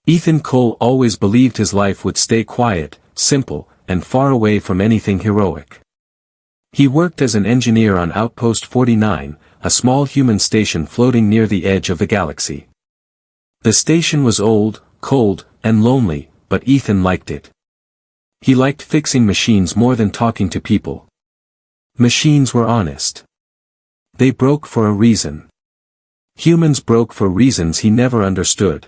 Ethan Cole always believed his life would stay quiet, simple, and far away from anything heroic. He worked as an engineer on Outpost 49, a small human station floating near the edge of the galaxy. The station was old, cold, and lonely, but Ethan liked it. He liked fixing machines more than talking to people. Machines were honest. They broke for a reason. Humans broke for reasons he never understood.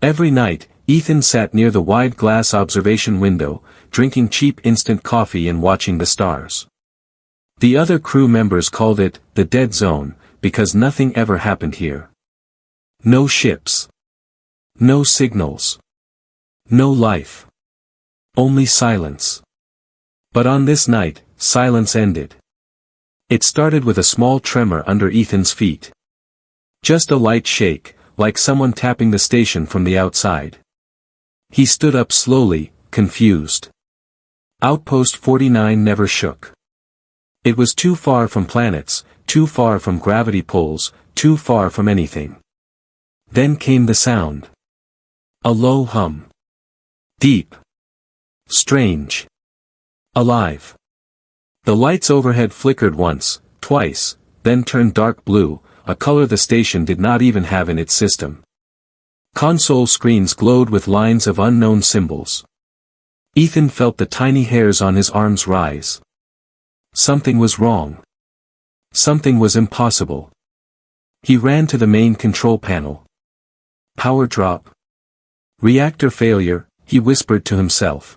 Every night, Ethan sat near the wide glass observation window, drinking cheap instant coffee and watching the stars. The other crew members called it the dead zone, because nothing ever happened here. No ships. No signals. No life. Only silence. But on this night, silence ended. It started with a small tremor under Ethan's feet. Just a light shake, like someone tapping the station from the outside. He stood up slowly, confused. Outpost 49 never shook. It was too far from planets, too far from gravity pulls, too far from anything. Then came the sound. A low hum. Deep. Strange. Alive. The lights overhead flickered once, twice, then turned dark blue, a color the station did not even have in its system. Console screens glowed with lines of unknown symbols. Ethan felt the tiny hairs on his arms rise. Something was wrong. Something was impossible. He ran to the main control panel. Power drop. Reactor failure, he whispered to himself.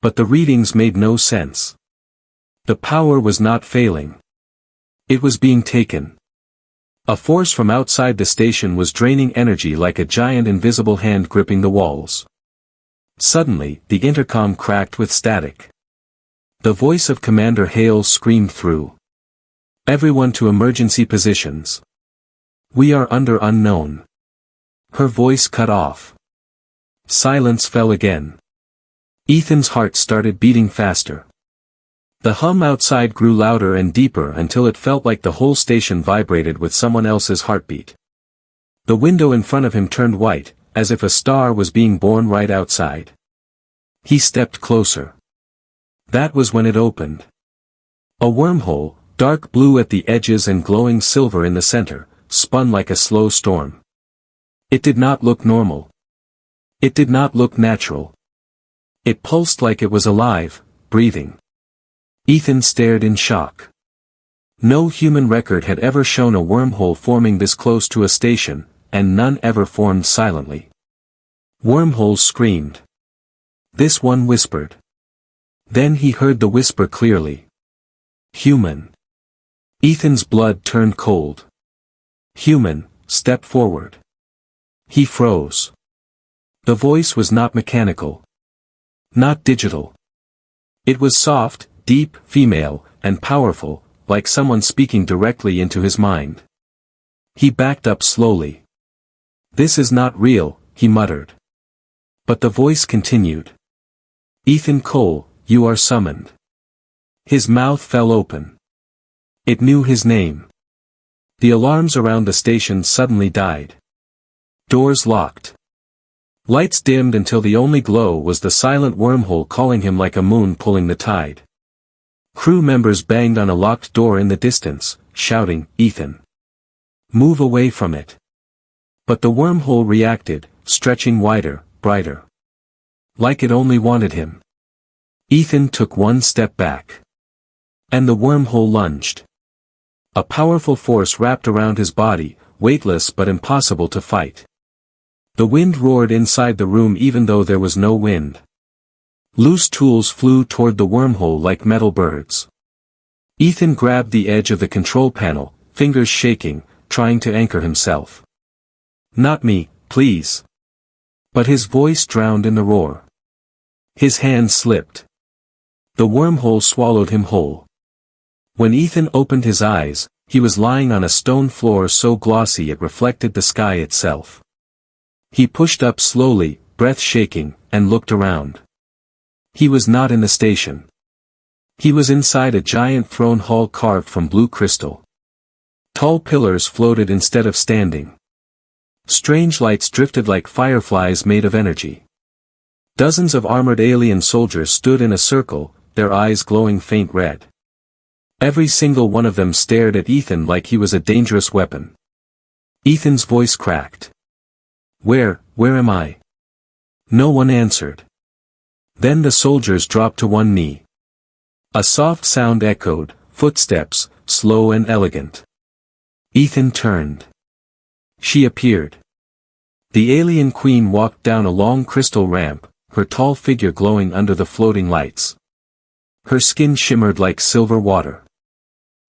But the readings made no sense. The power was not failing. It was being taken. A force from outside the station was draining energy like a giant invisible hand gripping the walls. Suddenly, the intercom cracked with static. The voice of Commander Hales screamed through. Everyone to emergency positions. We are under unknown. Her voice cut off. Silence fell again. Ethan's heart started beating faster. The hum outside grew louder and deeper until it felt like the whole station vibrated with someone else's heartbeat. The window in front of him turned white, as if a star was being born right outside. He stepped closer. That was when it opened. A wormhole, dark blue at the edges and glowing silver in the center, spun like a slow storm. It did not look normal. It did not look natural. It pulsed like it was alive, breathing. Ethan stared in shock. No human record had ever shown a wormhole forming this close to a station, and none ever formed silently. Wormholes screamed. This one whispered. Then he heard the whisper clearly. Human. Ethan's blood turned cold. Human, step forward. He froze. The voice was not mechanical. Not digital. It was soft, deep, female, and powerful, like someone speaking directly into his mind. He backed up slowly. This is not real, he muttered. But the voice continued. Ethan Cole, you are summoned. His mouth fell open. It knew his name. The alarms around the station suddenly died. Doors locked. Lights dimmed until the only glow was the silent wormhole calling him like a moon pulling the tide. Crew members banged on a locked door in the distance, shouting, Ethan. Move away from it. But the wormhole reacted, stretching wider, brighter. Like it only wanted him. Ethan took one step back. And the wormhole lunged. A powerful force wrapped around his body, weightless but impossible to fight. The wind roared inside the room even though there was no wind. Loose tools flew toward the wormhole like metal birds. Ethan grabbed the edge of the control panel, fingers shaking, trying to anchor himself. Not me, please. But his voice drowned in the roar. His hand slipped. The wormhole swallowed him whole. When Ethan opened his eyes, he was lying on a stone floor so glossy it reflected the sky itself. He pushed up slowly, breath shaking, and looked around. He was not in the station. He was inside a giant throne hall carved from blue crystal. Tall pillars floated instead of standing. Strange lights drifted like fireflies made of energy. Dozens of armored alien soldiers stood in a circle, their eyes glowing faint red. Every single one of them stared at Ethan like he was a dangerous weapon. Ethan's voice cracked. Where am I?" No one answered. Then the soldiers dropped to one knee. A soft sound echoed, footsteps, slow and elegant. Ethan turned. She appeared. The alien queen walked down a long crystal ramp, her tall figure glowing under the floating lights. Her skin shimmered like silver water.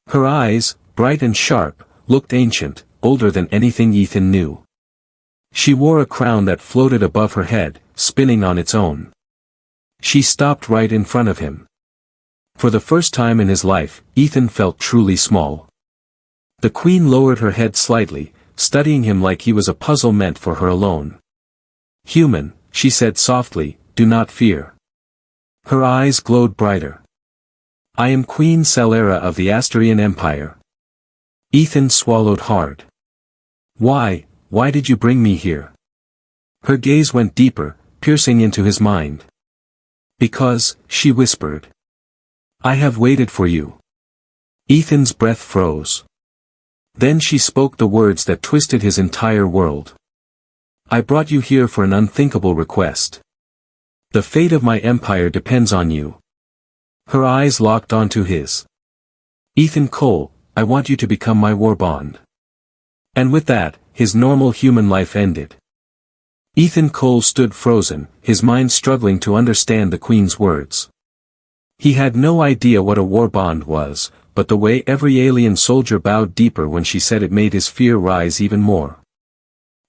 Her eyes, bright and sharp, looked ancient, older than anything Ethan knew. She wore a crown that floated above her head, spinning on its own. She stopped right in front of him. For the first time in his life, Ethan felt truly small. The queen lowered her head slightly, studying him like he was a puzzle meant for her alone. "Human," she said softly, "do not fear." Her eyes glowed brighter. "I am Queen Celera of the Astarian Empire." Ethan swallowed hard. Why did you bring me here?" Her gaze went deeper, piercing into his mind. "Because," she whispered. "I have waited for you." Ethan's breath froze. Then she spoke the words that twisted his entire world. "I brought you here for an unthinkable request. The fate of my empire depends on you." Her eyes locked onto his. "Ethan Cole, I want you to become my war bond." And with that, his normal human life ended. Ethan Cole stood frozen, his mind struggling to understand the Queen's words. He had no idea what a war bond was, but the way every alien soldier bowed deeper when she said it made his fear rise even more.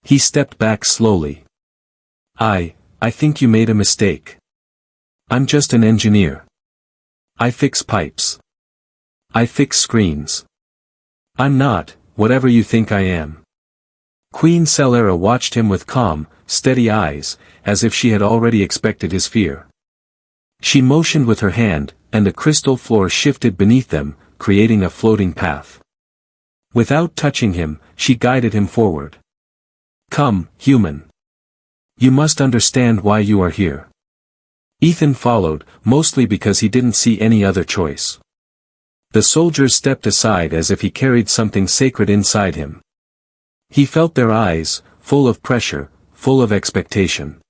He stepped back slowly. I think you made a mistake. I'm just an engineer. I fix pipes. I fix screens. I'm not, whatever you think I am." Queen Celera watched him with calm, steady eyes, as if she had already expected his fear. She motioned with her hand, and the crystal floor shifted beneath them, creating a floating path. Without touching him, she guided him forward. "Come, human. You must understand why you are here." Ethan followed, mostly because he didn't see any other choice. The soldiers stepped aside as if he carried something sacred inside him. He felt their eyes, full of pressure, full of expectation.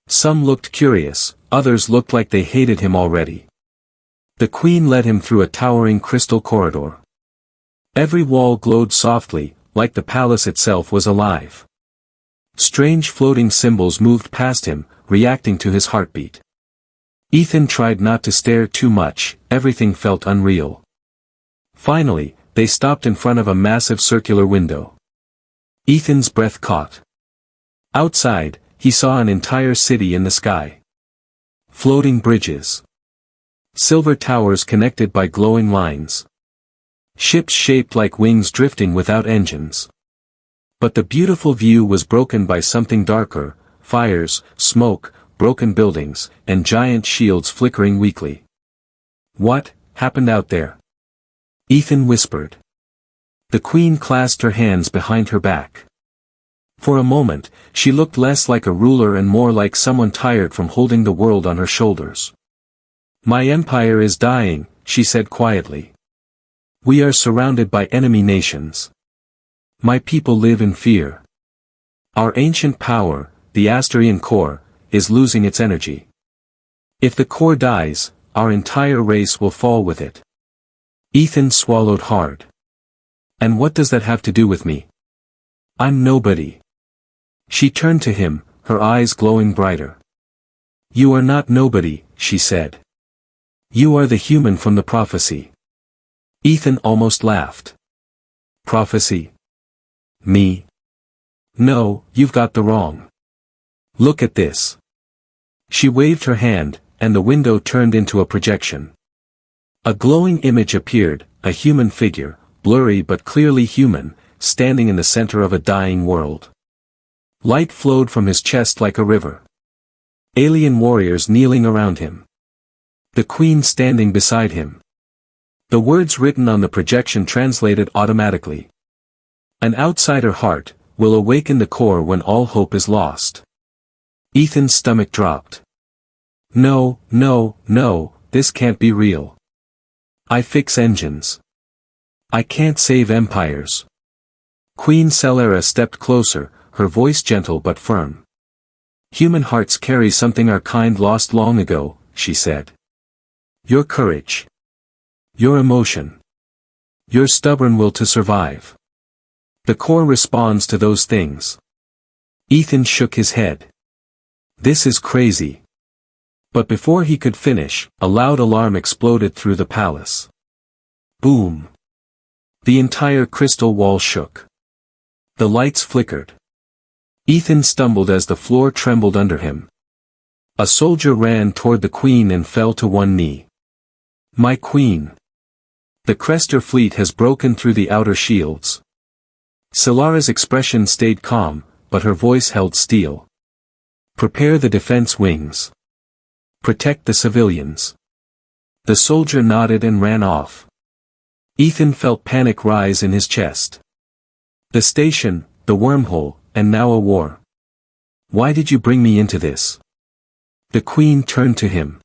Some looked curious, others looked like they hated him already. The queen led him through a towering crystal corridor. Every wall glowed softly, like the palace itself was alive. Strange floating symbols moved past him, reacting to his heartbeat. Ethan tried not to stare too much, everything felt unreal. Finally, they stopped in front of a massive circular window. Ethan's breath caught. Outside, he saw an entire city in the sky. Floating bridges. Silver towers connected by glowing lines. Ships shaped like wings drifting without engines. But the beautiful view was broken by something darker, fires, smoke, broken buildings, and giant shields flickering weakly. "What happened out there?" Ethan whispered. The queen clasped her hands behind her back. For a moment, she looked less like a ruler and more like someone tired from holding the world on her shoulders. "My empire is dying," she said quietly. "We are surrounded by enemy nations. My people live in fear. Our ancient power, the Astarian core, is losing its energy. If the core dies, our entire race will fall with it." Ethan swallowed hard. "And what does that have to do with me? I'm nobody." She turned to him, her eyes glowing brighter. "You are not nobody," she said. "You are the human from the prophecy." Ethan almost laughed. "Prophecy? Me? No, you've got the wrong. Look at this." She waved her hand, and the window turned into a projection. A glowing image appeared, a human figure, blurry but clearly human, standing in the center of a dying world. Light flowed from his chest like a river. Alien warriors kneeling around him. The queen standing beside him. The words written on the projection translated automatically. "An outsider heart, will awaken the core when all hope is lost. Ethan's stomach dropped. No, no, no, this can't be real. I fix engines. I can't save empires. Queen Celera stepped closer, her voice gentle but firm. Human hearts carry something our kind lost long ago, she said. Your courage. Your emotion. Your stubborn will to survive. The core responds to those things. Ethan shook his head. This is crazy. But before he could finish, a loud alarm exploded through the palace. Boom. The entire crystal wall shook. The lights flickered. Ethan stumbled as the floor trembled under him. A soldier ran toward the queen and fell to one knee. My queen. The Crester fleet has broken through the outer shields. Celera's expression stayed calm, but her voice held steel. Prepare the defense wings. Protect the civilians. The soldier nodded and ran off. Ethan felt panic rise in his chest. The station, the wormhole, and now a war. Why did you bring me into this? The queen turned to him.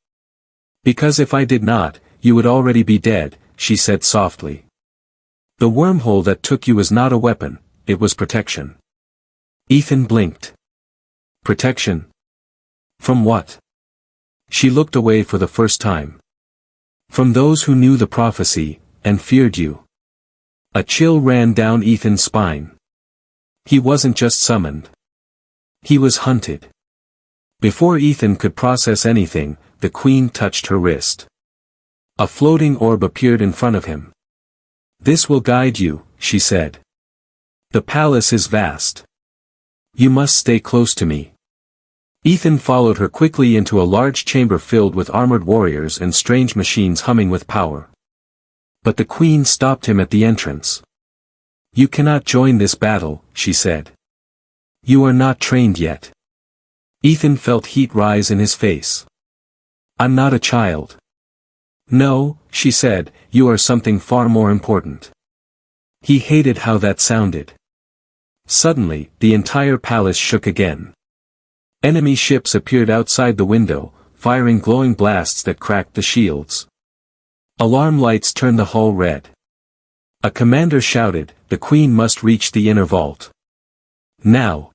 Because if I did not, you would already be dead, she said softly. The wormhole that took you was not a weapon, it was protection. Ethan blinked. Protection? From what? She looked away for the first time. From those who knew the prophecy, and feared you. A chill ran down Ethan's spine. He wasn't just summoned. He was hunted. Before Ethan could process anything, the queen touched her wrist. A floating orb appeared in front of him. This will guide you, she said. The palace is vast. You must stay close to me. Ethan followed her quickly into a large chamber filled with armored warriors and strange machines humming with power. But the queen stopped him at the entrance. You cannot join this battle, she said. You are not trained yet. Ethan felt heat rise in his face. I'm not a child. No, she said, you are something far more important. He hated how that sounded. Suddenly, the entire palace shook again. Enemy ships appeared outside the window, firing glowing blasts that cracked the shields. Alarm lights turned the hall red. A commander shouted, the queen must reach the inner vault. Now.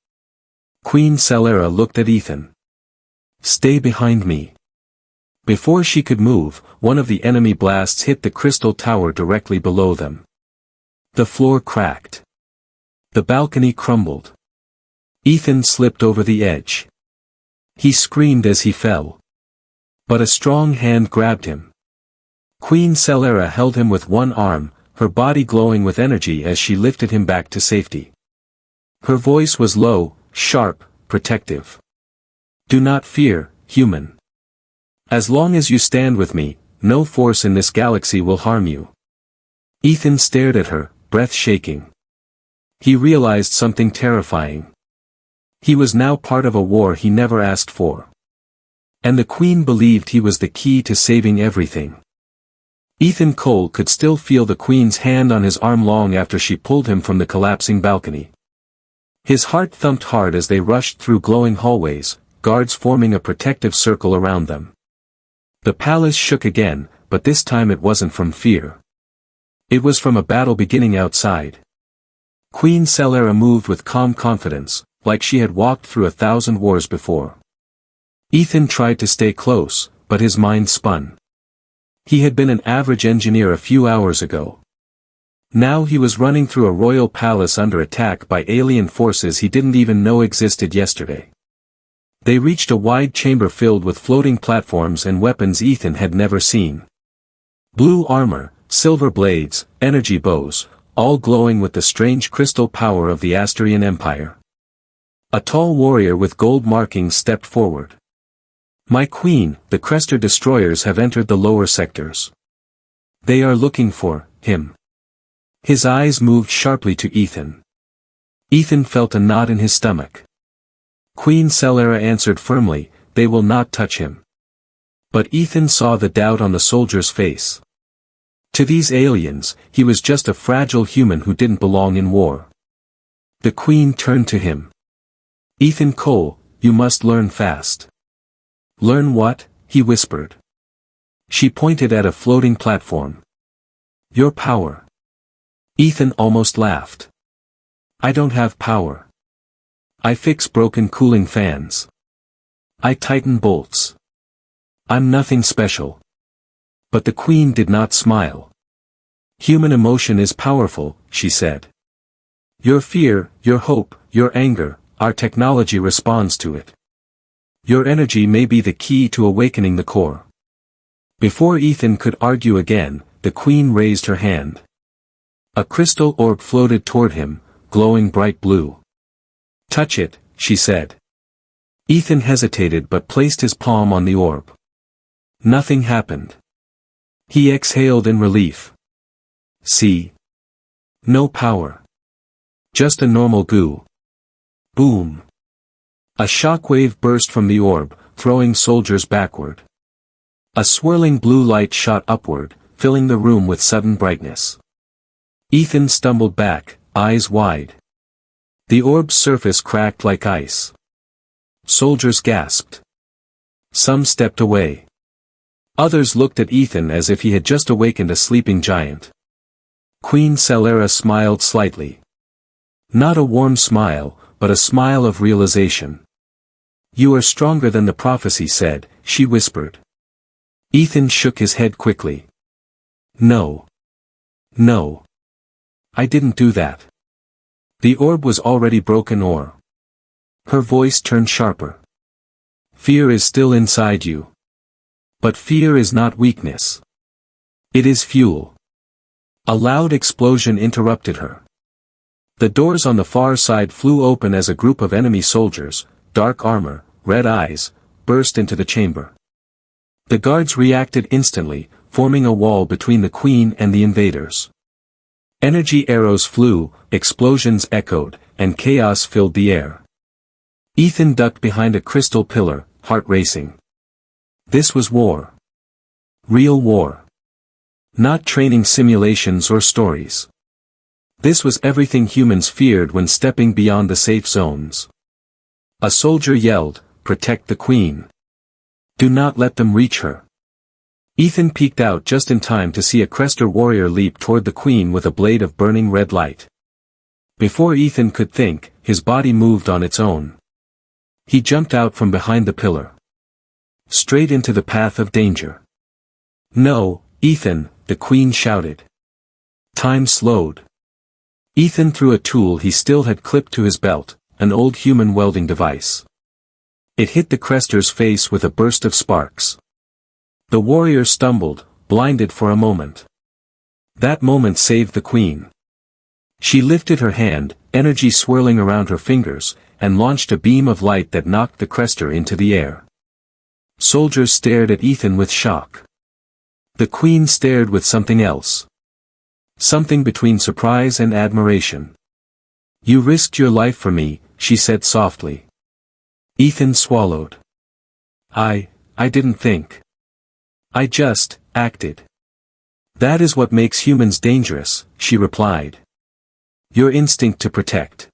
Queen Celera looked at Ethan. Stay behind me. Before she could move, one of the enemy blasts hit the crystal tower directly below them. The floor cracked. The balcony crumbled. Ethan slipped over the edge. He screamed as he fell. But a strong hand grabbed him. Queen Celera held him with one arm, her body glowing with energy as she lifted him back to safety. Her voice was low, sharp, protective. Do not fear, human. As long as you stand with me, no force in this galaxy will harm you. Ethan stared at her, breath shaking. He realized something terrifying. He was now part of a war he never asked for. And the queen believed he was the key to saving everything. Ethan Cole could still feel the queen's hand on his arm long after she pulled him from the collapsing balcony. His heart thumped hard as they rushed through glowing hallways, guards forming a protective circle around them. The palace shook again, but this time it wasn't from fear. It was from a battle beginning outside. Queen Celera moved with calm confidence, like she had walked through 1,000 wars before. Ethan tried to stay close, but his mind spun. He had been an average engineer a few hours ago. Now he was running through a royal palace under attack by alien forces he didn't even know existed yesterday. They reached a wide chamber filled with floating platforms and weapons Ethan had never seen. Blue armor, silver blades, energy bows, all glowing with the strange crystal power of the Asterian Empire. A tall warrior with gold markings stepped forward. My queen, the Crester destroyers have entered the lower sectors. They are looking for him. His eyes moved sharply to Ethan. Ethan felt a knot in his stomach. Queen Celera answered firmly, they will not touch him. But Ethan saw the doubt on the soldier's face. To these aliens, he was just a fragile human who didn't belong in war. The Queen turned to him. Ethan Cole, you must learn fast. Learn what? He whispered. She pointed at a floating platform. Your power. Ethan almost laughed. I don't have power. I fix broken cooling fans. I tighten bolts. I'm nothing special. But the Queen did not smile. Human emotion is powerful, she said. Your fear, your hope, your anger, our technology responds to it. Your energy may be the key to awakening the core. Before Ethan could argue again, the Queen raised her hand. A crystal orb floated toward him, glowing bright blue. Touch it, she said. Ethan hesitated but placed his palm on the orb. Nothing happened. He exhaled in relief. See? No power. Just a normal goo. Boom. A shockwave burst from the orb, throwing soldiers backward. A swirling blue light shot upward, filling the room with sudden brightness. Ethan stumbled back, eyes wide. The orb's surface cracked like ice. Soldiers gasped. Some stepped away. Others looked at Ethan as if he had just awakened a sleeping giant. Queen Celera smiled slightly. Not a warm smile, but a smile of realization. You are stronger than the prophecy said, she whispered. Ethan shook his head quickly. No. No. I didn't do that. The orb was already broken or. Her voice turned sharper. Fear is still inside you. But fear is not weakness. It is fuel. A loud explosion interrupted her. The doors on the far side flew open as a group of enemy soldiers, dark armor, red eyes, burst into the chamber. The guards reacted instantly, forming a wall between the Queen and the invaders. Energy arrows flew, explosions echoed, and chaos filled the air. Ethan ducked behind a crystal pillar, heart racing. This was war. Real war. Not training simulations or stories. This was everything humans feared when stepping beyond the safe zones. A soldier yelled, "Protect the Queen. Do not let them reach her." Ethan peeked out just in time to see a Crester warrior leap toward the Queen with a blade of burning red light. Before Ethan could think, his body moved on its own. He jumped out from behind the pillar. Straight into the path of danger. No, Ethan, the Queen shouted. Time slowed. Ethan threw a tool he still had clipped to his belt, an old human welding device. It hit the Crester's face with a burst of sparks. The warrior stumbled, blinded for a moment. That moment saved the Queen. She lifted her hand, energy swirling around her fingers, and launched a beam of light that knocked the Crester into the air. Soldiers stared at Ethan with shock. The Queen stared with something else. Something between surprise and admiration. You risked your life for me, she said softly. Ethan swallowed. I didn't think. I just acted. That is what makes humans dangerous, she replied. Your instinct to protect.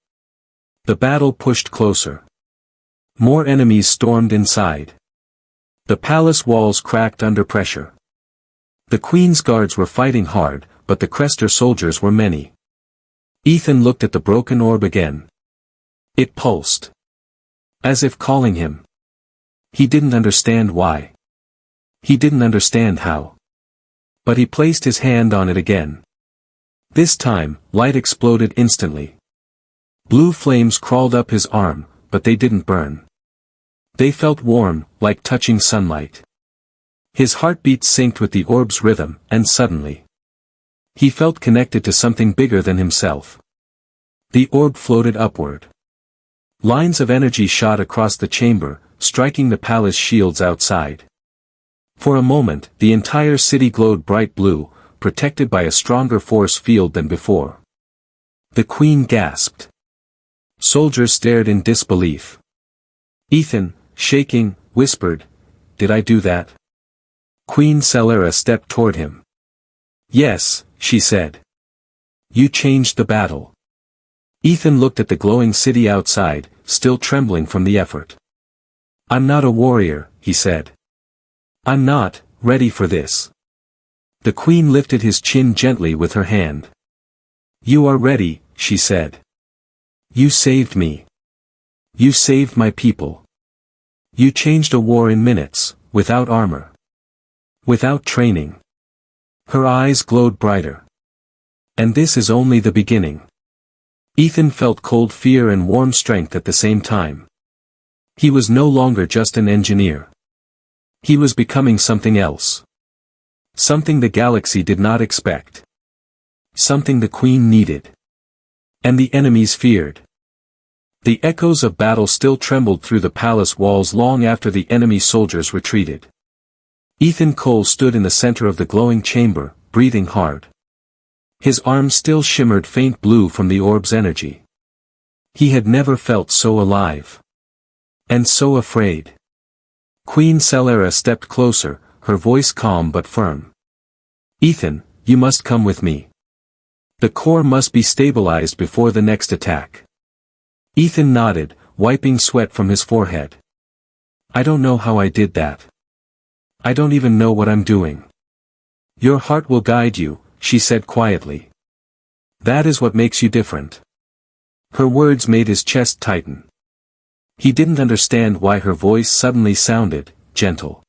The battle pushed closer. More enemies stormed inside. The palace walls cracked under pressure. The Queen's guards were fighting hard, but the Crester soldiers were many. Ethan looked at the broken orb again. It pulsed. As if calling him. He didn't understand why. He didn't understand how. But he placed his hand on it again. This time, light exploded instantly. Blue flames crawled up his arm, but they didn't burn. They felt warm, like touching sunlight. His heartbeat synced with the orb's rhythm, and suddenly, he felt connected to something bigger than himself. The orb floated upward. Lines of energy shot across the chamber, striking the palace shields outside. For a moment, the entire city glowed bright blue, protected by a stronger force field than before. The Queen gasped. Soldiers stared in disbelief. Ethan, shaking, whispered, "Did I do that?" Queen Celera stepped toward him. "Yes," she said. "You changed the battle. Ethan looked at the glowing city outside, still trembling from the effort. "I'm not a warrior," he said. "I'm not ready for this." The queen lifted his chin gently with her hand. "You are ready," she said. "You saved me. You saved my people. You changed a war in minutes, without armor. Without training." Her eyes glowed brighter. "And this is only the beginning." Ethan felt cold fear and warm strength at the same time. He was no longer just an engineer. He was becoming something else. Something the galaxy did not expect. Something the queen needed. And the enemies feared. The echoes of battle still trembled through the palace walls long after the enemy soldiers retreated. Ethan Cole stood in the center of the glowing chamber, breathing hard. His arms still shimmered faint blue from the orb's energy. He had never felt so alive. And so afraid. Queen Celera stepped closer, her voice calm but firm. "Ethan, you must come with me. The core must be stabilized before the next attack." Ethan nodded, wiping sweat from his forehead. "I don't know how I did that. I don't even know what I'm doing." "Your heart will guide you," she said quietly. "That is what makes you different." Her words made his chest tighten. He didn't understand why her voice suddenly sounded gentle.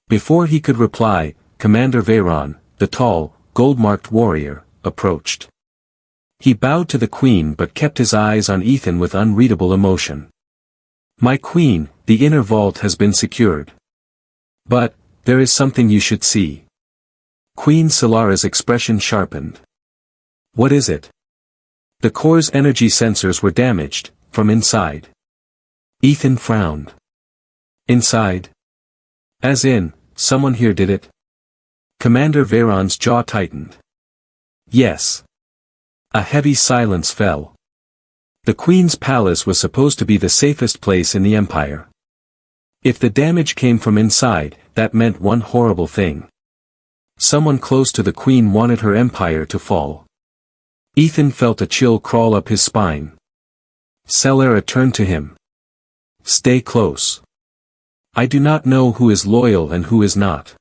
Before he could reply, Commander Veyron, the tall, gold-marked warrior, approached. He bowed to the queen but kept his eyes on Ethan with unreadable emotion. "My queen, the inner vault has been secured. But, there is something you should see." Queen Celera's expression sharpened. "What is it?" "The core's energy sensors were damaged, from inside." Ethan frowned. "Inside? As in, someone here did it?" Commander Veyron's jaw tightened. "Yes." A heavy silence fell. The Queen's palace was supposed to be the safest place in the Empire. If the damage came from inside, that meant one horrible thing. Someone close to the Queen wanted her empire to fall. Ethan felt a chill crawl up his spine. Celera turned to him. "Stay close. I do not know who is loyal and who is not."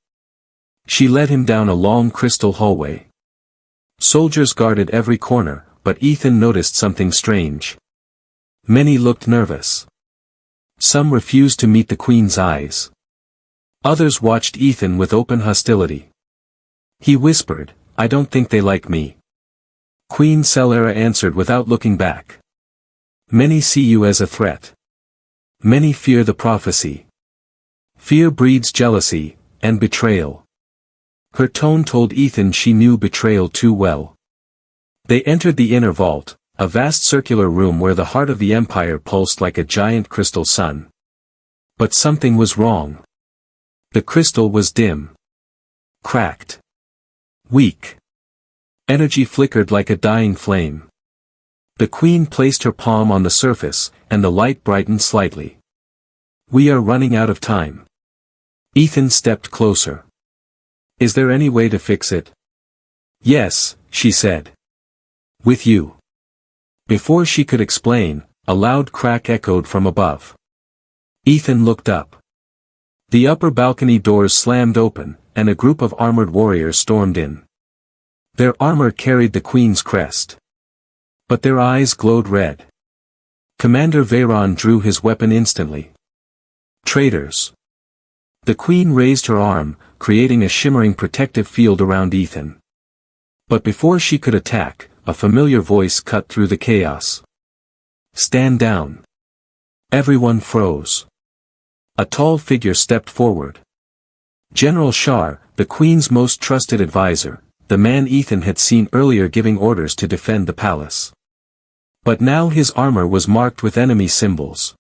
She led him down a long crystal hallway. Soldiers guarded every corner, but Ethan noticed something strange. Many looked nervous. Some refused to meet the Queen's eyes. Others watched Ethan with open hostility. He whispered, "I don't think they like me." Queen Celera answered without looking back. "Many see you as a threat. Many fear the prophecy. Fear breeds jealousy, and betrayal." Her tone told Ethan she knew betrayal too well. They entered the inner vault, a vast circular room where the heart of the Empire pulsed like a giant crystal sun. But something was wrong. The crystal was dim. Cracked. Weak. Energy flickered like a dying flame. The Queen placed her palm on the surface, and the light brightened slightly. "We are running out of time." Ethan stepped closer. "Is there any way to fix it?" "Yes," she said. "With you." Before she could explain, a loud crack echoed from above. Ethan looked up. The upper balcony doors slammed open, and a group of armored warriors stormed in. Their armor carried the Queen's crest. But their eyes glowed red. Commander Veyron drew his weapon instantly. "Traitors." The Queen raised her arm, creating a shimmering protective field around Ethan. But before she could attack, a familiar voice cut through the chaos. "Stand down." Everyone froze. A tall figure stepped forward. General Shar, the Queen's most trusted advisor, the man Ethan had seen earlier giving orders to defend the palace. But now his armor was marked with enemy symbols.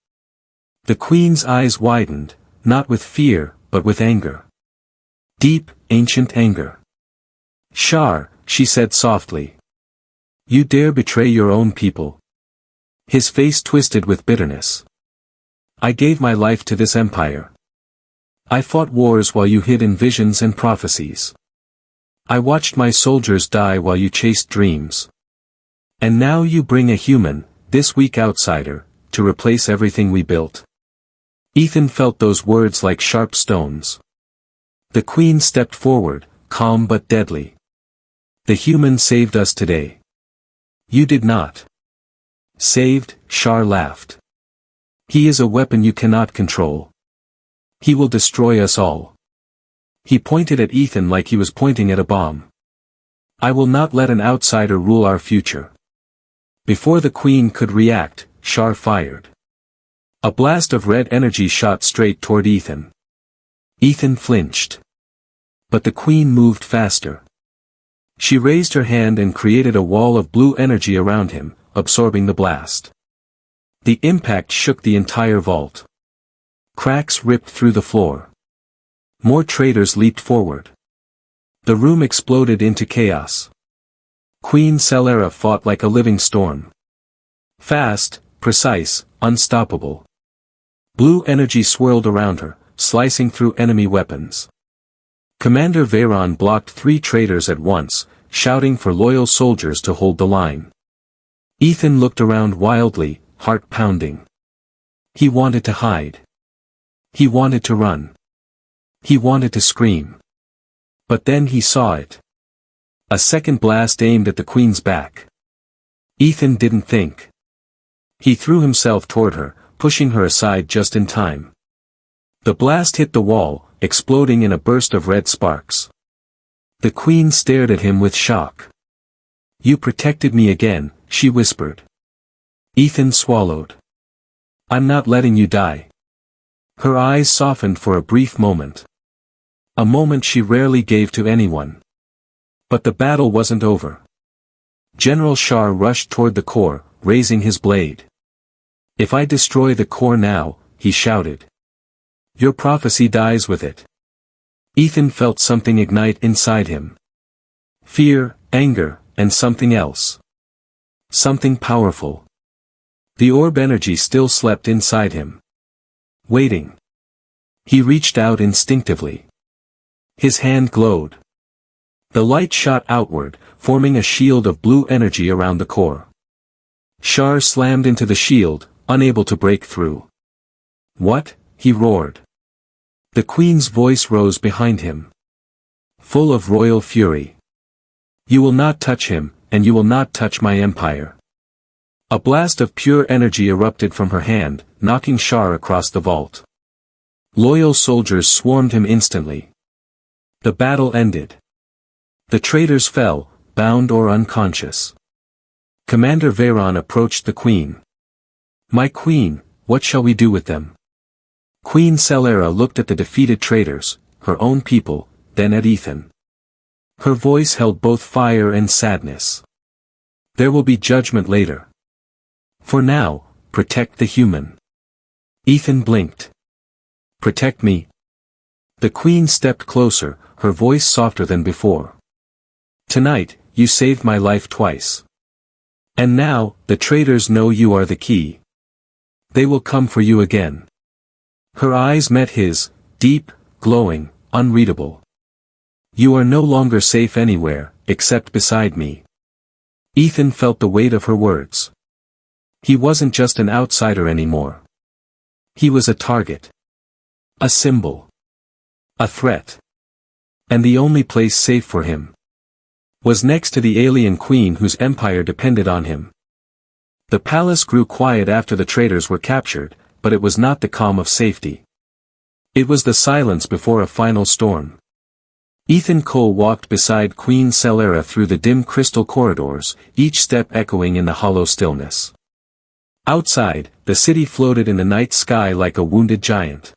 The Queen's eyes widened, not with fear, but with anger. Deep, ancient anger. "Shar," she said softly. "You dare betray your own people?" His face twisted with bitterness. "I gave my life to this empire. I fought wars while you hid in visions and prophecies. I watched my soldiers die while you chased dreams. And now you bring a human, this weak outsider, to replace everything we built. Ethan felt those words like sharp stones. The Queen stepped forward, calm but deadly. The human saved us today. You did not. Saved, Shar laughed. He is a weapon you cannot control. He will destroy us all. He pointed at Ethan like he was pointing at a bomb. I will not let an outsider rule our future. Before the Queen could react, Shar fired. A blast of red energy shot straight toward Ethan. Ethan flinched. But the Queen moved faster. She raised her hand and created a wall of blue energy around him, absorbing the blast. The impact shook the entire vault. Cracks ripped through the floor. More traitors leaped forward. The room exploded into chaos. Queen Selera fought like a living storm. Fast, precise, unstoppable. Blue energy swirled around her, slicing through enemy weapons. Commander Veyron blocked 3 traitors at once, shouting for loyal soldiers to hold the line. Ethan looked around wildly, heart pounding. He wanted to hide. He wanted to run. He wanted to scream. But then he saw it. A second blast aimed at the Queen's back. Ethan didn't think. He threw himself toward her, pushing her aside just in time. The blast hit the wall, exploding in a burst of red sparks. The Queen stared at him with shock. You protected me again, she whispered. Ethan swallowed. I'm not letting you die. Her eyes softened for a brief moment. A moment she rarely gave to anyone. But the battle wasn't over. General Shar rushed toward the core, raising his blade. If I destroy the core now, he shouted. Your prophecy dies with it. Ethan felt something ignite inside him. Fear, anger, and something else. Something powerful. The orb energy still slept inside him. Waiting. He reached out instinctively. His hand glowed. The light shot outward, forming a shield of blue energy around the core. Shar slammed into the shield, unable to break through. What? He roared. The Queen's voice rose behind him. Full of royal fury. You will not touch him, and you will not touch my empire. A blast of pure energy erupted from her hand, knocking Shar across the vault. Loyal soldiers swarmed him instantly. The battle ended. The traitors fell, bound or unconscious. Commander Veyron approached the Queen. My Queen, what shall we do with them? Queen Selera looked at the defeated traitors, her own people, then at Ethan. Her voice held both fire and sadness. There will be judgment later. For now, protect the human. Ethan blinked. Protect me. The Queen stepped closer, her voice softer than before. Tonight, you saved my life twice. And now, the traitors know you are the key. They will come for you again. Her eyes met his, deep, glowing, unreadable. You are no longer safe anywhere, except beside me. Ethan felt the weight of her words. He wasn't just an outsider anymore. He was a target. A symbol. A threat. And the only place safe for him was next to the alien queen whose empire depended on him. The palace grew quiet after the traitors were captured, but it was not the calm of safety. It was the silence before a final storm. Ethan Cole walked beside Queen Selera through the dim crystal corridors, each step echoing in the hollow stillness. Outside, the city floated in the night sky like a wounded giant.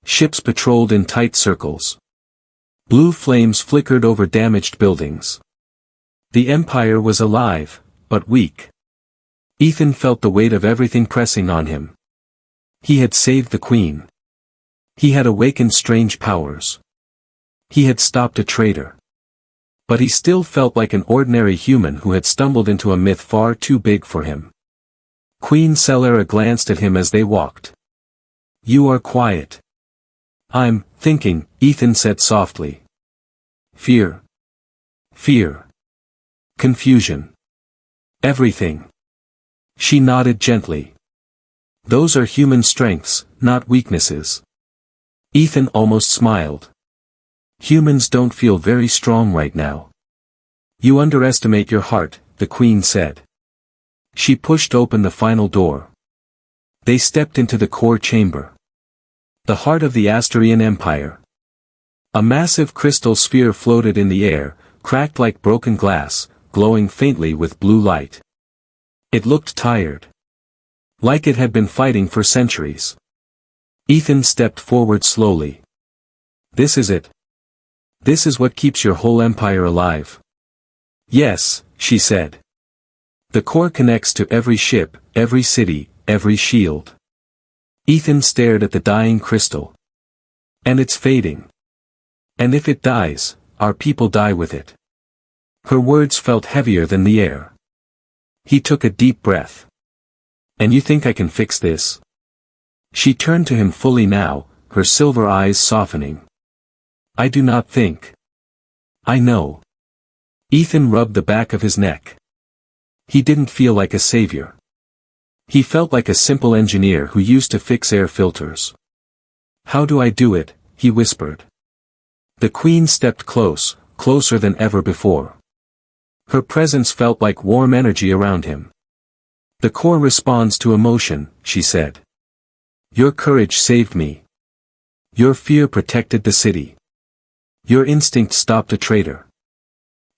Ships patrolled in tight circles. Blue flames flickered over damaged buildings. The Empire was alive, but weak. Ethan felt the weight of everything pressing on him. He had saved the Queen. He had awakened strange powers. He had stopped a traitor. But he still felt like an ordinary human who had stumbled into a myth far too big for him. Queen Selera glanced at him as they walked. You are quiet. I'm thinking, Ethan said softly. Fear. Fear. Confusion. Everything. She nodded gently. Those are human strengths, not weaknesses. Ethan almost smiled. Humans don't feel very strong right now. You underestimate your heart, the Queen said. She pushed open the final door. They stepped into the core chamber. The heart of the Asturian Empire. A massive crystal sphere floated in the air, cracked like broken glass, glowing faintly with blue light. It looked tired. Like it had been fighting for centuries. Ethan stepped forward slowly. This is it. This is what keeps your whole empire alive. Yes, she said. The core connects to every ship, every city, every shield. Ethan stared at the dying crystal. And it's fading. And if it dies, our people die with it. Her words felt heavier than the air. He took a deep breath. And you think I can fix this? She turned to him fully now, her silver eyes softening. I do not think. I know. Ethan rubbed the back of his neck. He didn't feel like a savior. He felt like a simple engineer who used to fix air filters. How do I do it? He whispered. The Queen stepped closer than ever before. Her presence felt like warm energy around him. The core responds to emotion, she said. Your courage saved me. Your fear protected the city. Your instinct stopped a traitor.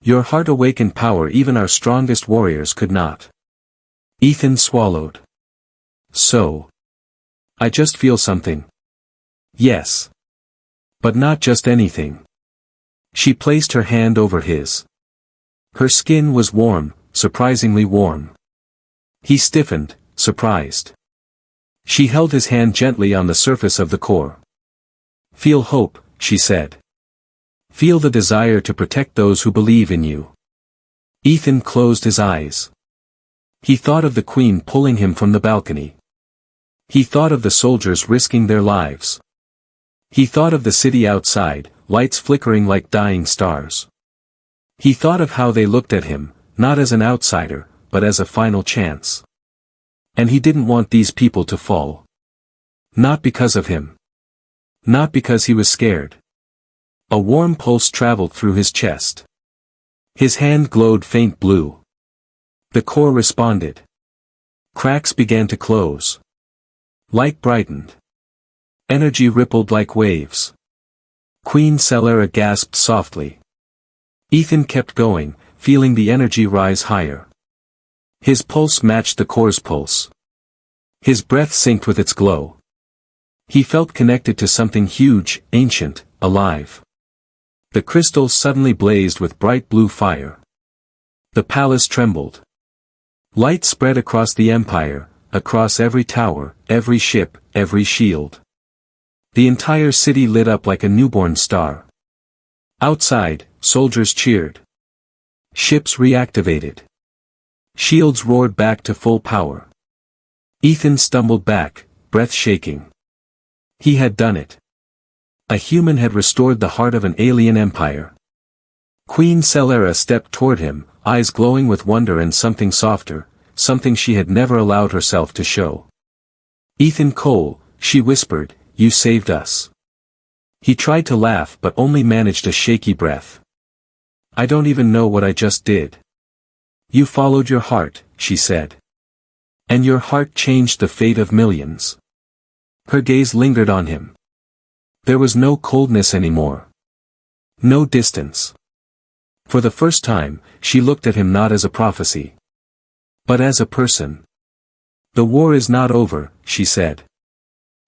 Your heart awakened power even our strongest warriors could not. Ethan swallowed. So. I just feel something. Yes. But not just anything. She placed her hand over his. Her skin was warm, surprisingly warm. He stiffened, surprised. She held his hand gently on the surface of the core. Feel hope, she said. Feel the desire to protect those who believe in you. Ethan closed his eyes. He thought of the Queen pulling him from the balcony. He thought of the soldiers risking their lives. He thought of the city outside, lights flickering like dying stars. He thought of how they looked at him, not as an outsider, but as a final chance. And he didn't want these people to fall. Not because of him. Not because he was scared. A warm pulse traveled through his chest. His hand glowed faint blue. The core responded. Cracks began to close. Light brightened. Energy rippled like waves. Queen Celera gasped softly. Ethan kept going, feeling the energy rise higher. His pulse matched the core's pulse. His breath synced with its glow. He felt connected to something huge, ancient, alive. The crystals suddenly blazed with bright blue fire. The palace trembled. Light spread across the empire, across every tower, every ship, every shield. The entire city lit up like a newborn star. Outside, soldiers cheered. Ships reactivated. Shields roared back to full power. Ethan stumbled back, breath shaking. He had done it. A human had restored the heart of an alien empire. Queen Celera stepped toward him, eyes glowing with wonder and something softer, something she had never allowed herself to show. Ethan Cole, she whispered, you saved us. He tried to laugh but only managed a shaky breath. I don't even know what I just did. You followed your heart, she said. And your heart changed the fate of millions. Her gaze lingered on him. There was no coldness anymore. No distance. For the first time, she looked at him not as a prophecy, but as a person. The war is not over, she said.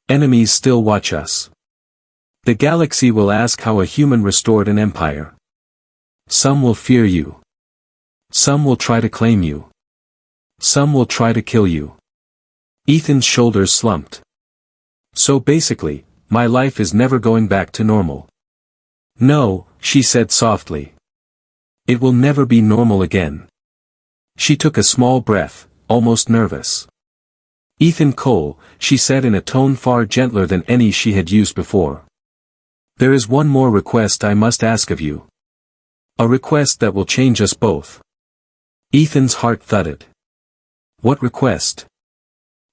Enemies still watch us. The galaxy will ask how a human restored an empire. Some will fear you. Some will try to claim you. Some will try to kill you. Ethan's shoulders slumped. So basically, my life is never going back to normal. No, she said softly. It will never be normal again. She took a small breath, almost nervous. Ethan Cole, she said in a tone far gentler than any she had used before. There is one more request I must ask of you. A request that will change us both. Ethan's heart thudded. What request?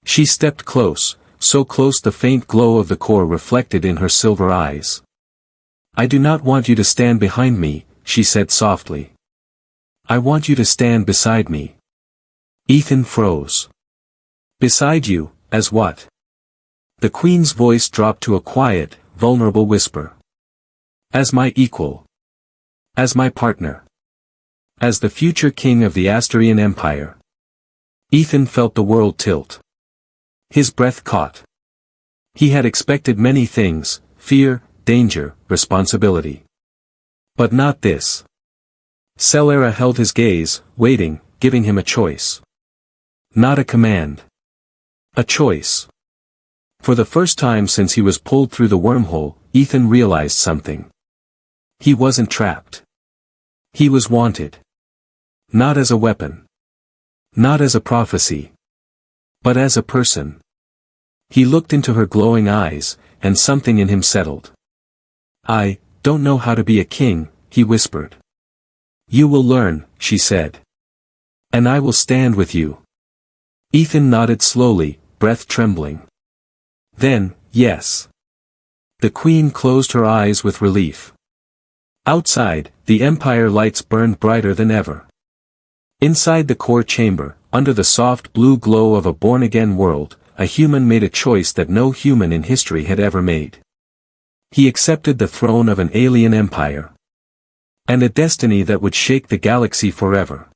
She stepped close, so close the faint glow of the core reflected in her silver eyes. I do not want you to stand behind me, she said softly. I want you to stand beside me. Ethan froze. Beside you, as what? The Queen's voice dropped to a quiet, vulnerable whisper. As my equal. As my partner. As the future king of the Asterian Empire. Ethan felt the world tilt. His breath caught. He had expected many things: fear, danger, responsibility. But not this. Celera held his gaze, waiting, giving him a choice. Not a command. A choice. For the first time since he was pulled through the wormhole, Ethan realized something. He wasn't trapped. He was wanted. Not as a weapon. Not as a prophecy. But as a person. He looked into her glowing eyes, and something in him settled. I don't know how to be a king, he whispered. You will learn, she said. And I will stand with you. Ethan nodded slowly, breath trembling. Then, yes. The Queen closed her eyes with relief. Outside, the Empire lights burned brighter than ever. Inside the core chamber, under the soft blue glow of a born-again world, a human made a choice that no human in history had ever made. He accepted the throne of an alien empire. And a destiny that would shake the galaxy forever.